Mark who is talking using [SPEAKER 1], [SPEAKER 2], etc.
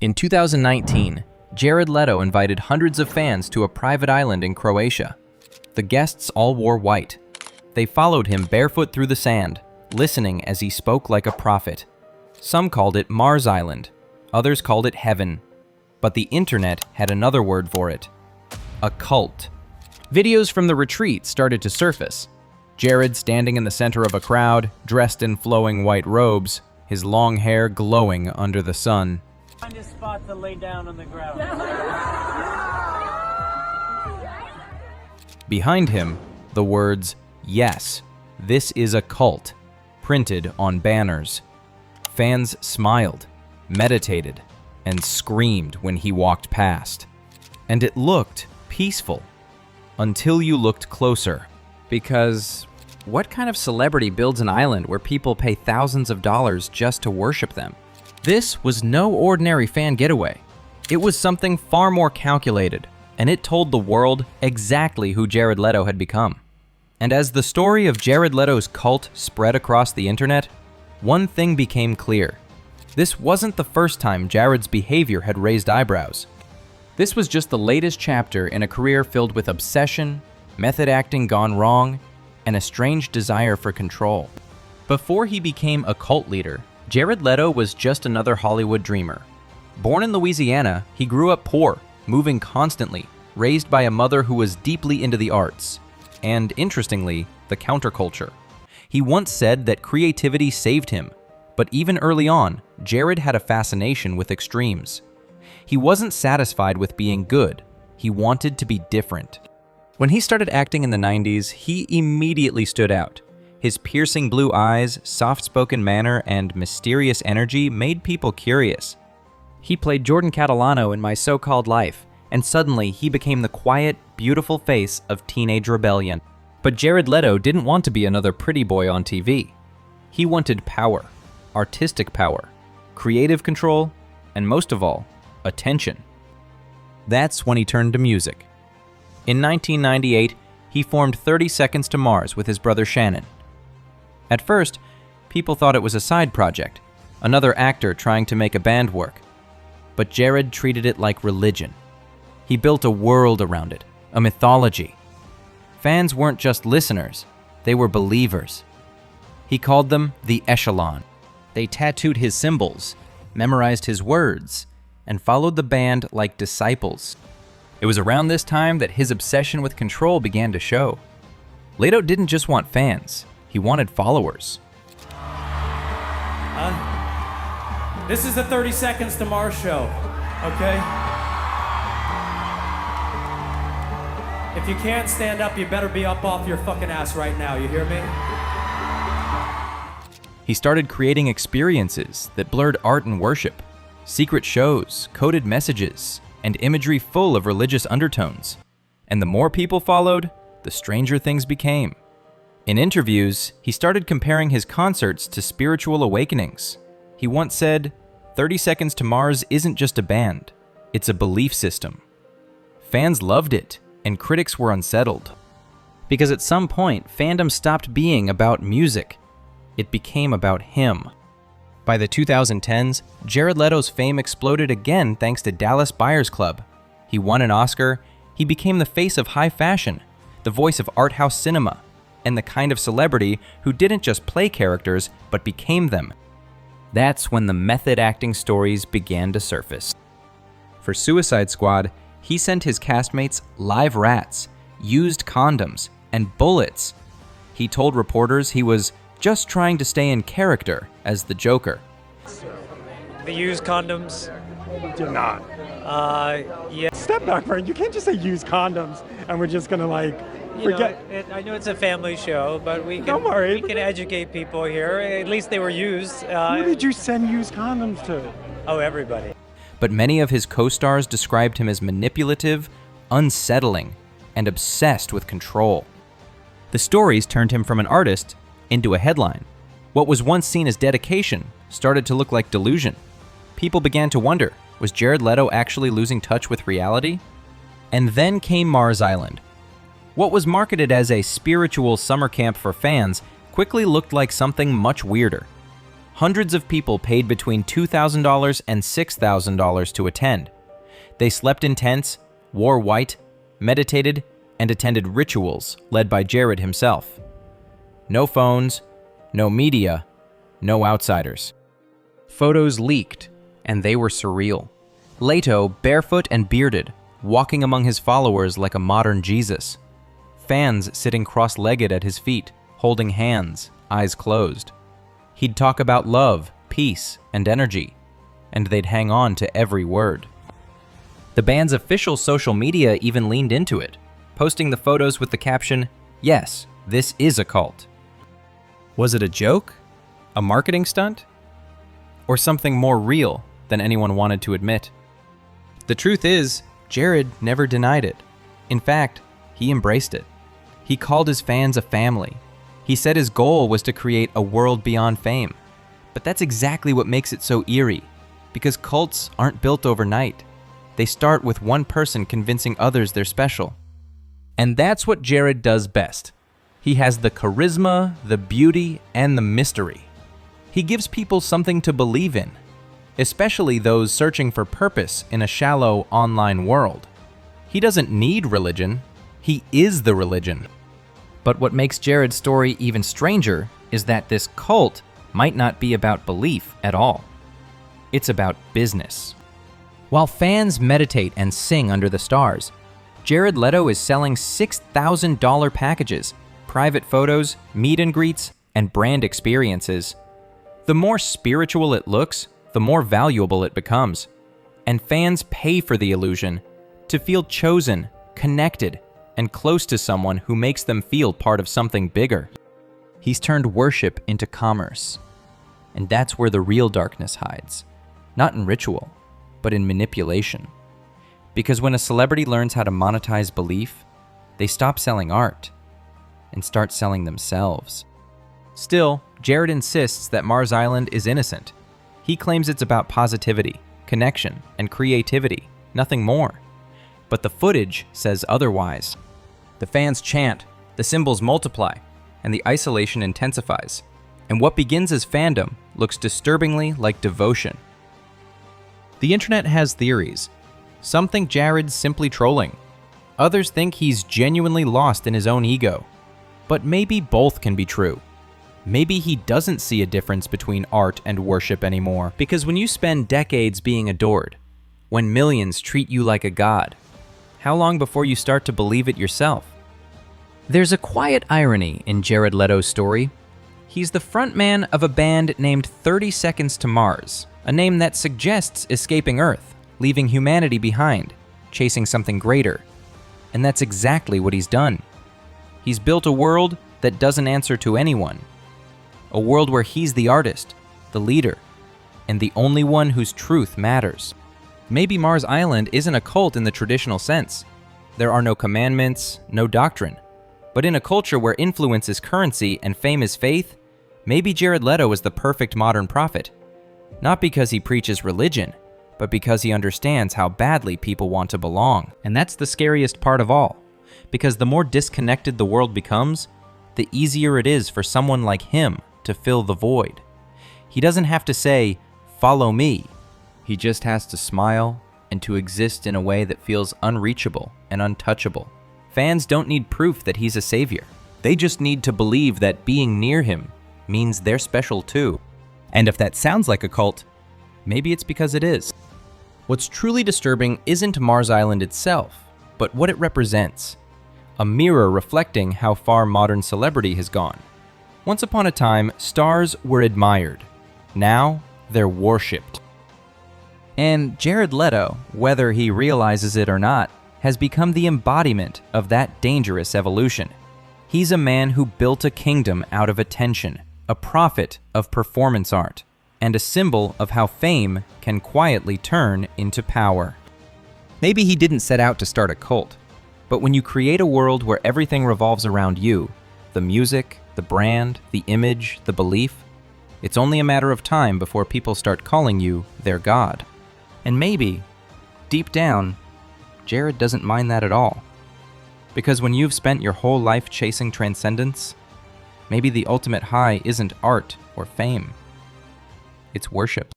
[SPEAKER 1] In 2019, Jared Leto invited hundreds of fans to a private island in Croatia. The guests all wore white. They followed him barefoot through the sand, listening as he spoke like a prophet. Some called it Mars Island, others called it Heaven. But the internet had another word for it: a cult. Videos from the retreat started to surface. Jared standing in the center of a crowd, dressed in flowing white robes, his long hair glowing under the sun.
[SPEAKER 2] Find a spot to lay down on the ground.
[SPEAKER 1] Behind him, the words, "Yes, this is a cult," printed on banners. Fans smiled, meditated, and screamed when he walked past. And it looked peaceful, until you looked closer. Because what kind of celebrity builds an island where people pay thousands of dollars just to worship them? This was no ordinary fan getaway. It was something far more calculated, and it told the world exactly who Jared Leto had become. And as the story of Jared Leto's cult spread across the internet, one thing became clear. This wasn't the first time Jared's behavior had raised eyebrows. This was just the latest chapter in a career filled with obsession, method acting gone wrong, and a strange desire for control. Before he became a cult leader, Jared Leto was just another Hollywood dreamer. Born in Louisiana, he grew up poor, moving constantly, raised by a mother who was deeply into the arts, and interestingly, the counterculture. He once said that creativity saved him, but even early on, Jared had a fascination with extremes. He wasn't satisfied with being good, he wanted to be different. When he started acting in the 90s, he immediately stood out. His piercing blue eyes, soft-spoken manner, and mysterious energy made people curious. He played Jordan Catalano in My So-Called Life, and suddenly he became the quiet, beautiful face of teenage rebellion. But Jared Leto didn't want to be another pretty boy on TV. He wanted power, artistic power, creative control, and most of all, attention. That's when he turned to music. In 1998, he formed 30 Seconds to Mars with his brother Shannon. At first, people thought it was a side project, another actor trying to make a band work. But Jared treated it like religion. He built a world around it, a mythology. Fans weren't just listeners, they were believers. He called them the Echelon. They tattooed his symbols, memorized his words, and followed the band like disciples. It was around this time that his obsession with control began to show. Leto didn't just want fans, he wanted followers.
[SPEAKER 2] This is the 30 Seconds to Mars show, okay? If you can't stand up, you better be up off your fucking ass right now, you hear me?
[SPEAKER 1] He started creating experiences that blurred art and worship, secret shows, coded messages, and imagery full of religious undertones. And the more people followed, the stranger things became. In interviews, he started comparing his concerts to spiritual awakenings. He once said, 30 Seconds to Mars isn't just a band, it's a belief system. Fans loved it, and critics were unsettled. Because at some point, fandom stopped being about music. It became about him. By the 2010s, Jared Leto's fame exploded again thanks to Dallas Buyers Club. He won an Oscar, he became the face of high fashion, the voice of art house cinema, and the kind of celebrity who didn't just play characters, but became them. That's when the method acting stories began to surface. For Suicide Squad, he sent his castmates live rats, used condoms, and bullets. He told reporters he was just trying to stay in character as the Joker.
[SPEAKER 2] The used condoms?
[SPEAKER 3] You're not.
[SPEAKER 2] Yeah.
[SPEAKER 3] Step back, Frank. You can't just say use condoms and we're just gonna forget.
[SPEAKER 2] I know it's a family show, but
[SPEAKER 3] Don't worry.
[SPEAKER 2] we can educate people here. At least they were used.
[SPEAKER 3] Who did you send used condoms to?
[SPEAKER 2] Oh, everybody.
[SPEAKER 1] But many of his co-stars described him as manipulative, unsettling, and obsessed with control. The stories turned him from an artist into a headline. What was once seen as dedication started to look like delusion. People began to wonder, was Jared Leto actually losing touch with reality? And then came Mars Island. What was marketed as a spiritual summer camp for fans quickly looked like something much weirder. Hundreds of people paid between $2,000 and $6,000 to attend. They slept in tents, wore white, meditated, and attended rituals led by Jared himself. No phones, no media, no outsiders. Photos leaked, and they were surreal. Leto, barefoot and bearded, walking among his followers like a modern Jesus. Fans sitting cross-legged at his feet, holding hands, eyes closed. He'd talk about love, peace, and energy, and they'd hang on to every word. The band's official social media even leaned into it, posting the photos with the caption, "Yes, this is a cult." Was it a joke? A marketing stunt? Or something more real than anyone wanted to admit? The truth is, Jared never denied it. In fact, he embraced it. He called his fans a family. He said his goal was to create a world beyond fame. But that's exactly what makes it so eerie, because cults aren't built overnight. They start with one person convincing others they're special. And that's what Jared does best. He has the charisma, the beauty, and the mystery. He gives people something to believe in, especially those searching for purpose in a shallow online world. He doesn't need religion. He is the religion. But what makes Jared's story even stranger is that this cult might not be about belief at all. It's about business. While fans meditate and sing under the stars, Jared Leto is selling $6,000 packages, private photos, meet and greets, and brand experiences. The more spiritual it looks, the more valuable it becomes. And fans pay for the illusion, to feel chosen, connected, and close to someone who makes them feel part of something bigger. He's turned worship into commerce. And that's where the real darkness hides. Not in ritual, but in manipulation. Because when a celebrity learns how to monetize belief, they stop selling art and start selling themselves. Still, Jared insists that Mars Island is innocent. He claims it's about positivity, connection, and creativity, nothing more. But the footage says otherwise. The fans chant, the symbols multiply, and the isolation intensifies. And what begins as fandom looks disturbingly like devotion. The internet has theories. Some think Jared's simply trolling. Others think he's genuinely lost in his own ego. But maybe both can be true. Maybe he doesn't see a difference between art and worship anymore. Because when you spend decades being adored, when millions treat you like a god, how long before you start to believe it yourself? There's a quiet irony in Jared Leto's story. He's the frontman of a band named 30 Seconds to Mars, a name that suggests escaping Earth, leaving humanity behind, chasing something greater. And that's exactly what he's done. He's built a world that doesn't answer to anyone. A world where he's the artist, the leader, and the only one whose truth matters. Maybe Mars Island isn't a cult in the traditional sense. There are no commandments, no doctrine. But in a culture where influence is currency and fame is faith, maybe Jared Leto is the perfect modern prophet. Not because he preaches religion, but because he understands how badly people want to belong. And that's the scariest part of all. Because the more disconnected the world becomes, the easier it is for someone like him to fill the void. He doesn't have to say, "Follow me." He just has to smile and to exist in a way that feels unreachable and untouchable. Fans don't need proof that he's a savior. They just need to believe that being near him means they're special too. And if that sounds like a cult, maybe it's because it is. What's truly disturbing isn't Mars Island itself, but what it represents. A mirror reflecting how far modern celebrity has gone. Once upon a time, stars were admired. Now, they're worshipped. And Jared Leto, whether he realizes it or not, has become the embodiment of that dangerous evolution. He's a man who built a kingdom out of attention, a prophet of performance art, and a symbol of how fame can quietly turn into power. Maybe he didn't set out to start a cult, but when you create a world where everything revolves around you, the music, the brand, the image, the belief, it's only a matter of time before people start calling you their god. And maybe, deep down, Jared doesn't mind that at all. Because when you've spent your whole life chasing transcendence, maybe the ultimate high isn't art or fame. It's worship.